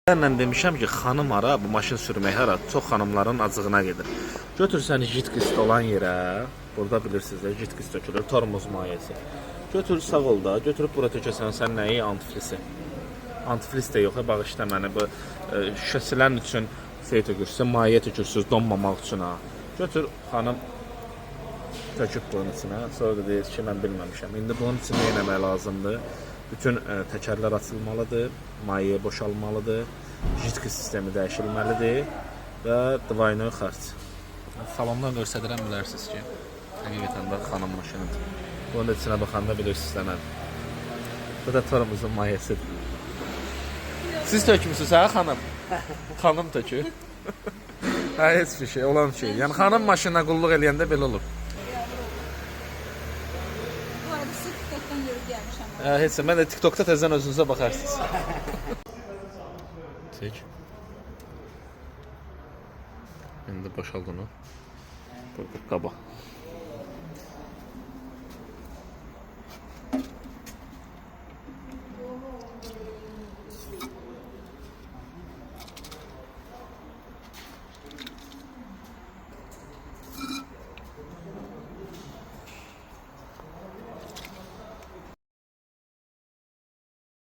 Mən demişəm ki, xanım hara, bu maşın sürmək hara, çox xanımların acığına gedir. Götür səni jitkist olan yerə, burada bilirsiniz də, jitkist tökülür, tormoz mayesi. Götür sağ ol da, götürüb bura tökəsən, sən nəyi? Antifrisi. Antifris də yox, bağışla məni, bu şüşəsilərin üçün şey tökürsün, maye tökürsünüz, donmamaq üçün ha. Götür xanım, töküb bunun içinə, sonra da deyir ki, mən bilməmişəm. İndi bunun üçün nə etmək lazımdır? Bütün təkərlər açılmalıdır, maye boşalmalıdır, jitki sistemi dəyişilməlidir və dvaynoy xərc. Salondan göstədirəm bilərsiniz ki, həqiqətən də xanım maşınıdır. Bunun da içinə baxanda bilirsiniz də nədir. Bu da torumuzun mayesidir. Siz tökmüsünüz hə xanım? Xanım tökür. Hə, heç bir şey, olan şey. Yəni xanım maşınına qulluq eləyəndə belə olur. Heç mən də TikTokda təzədən özünüzə baxarsınız. Çək. İndi boşald onu. Qaba.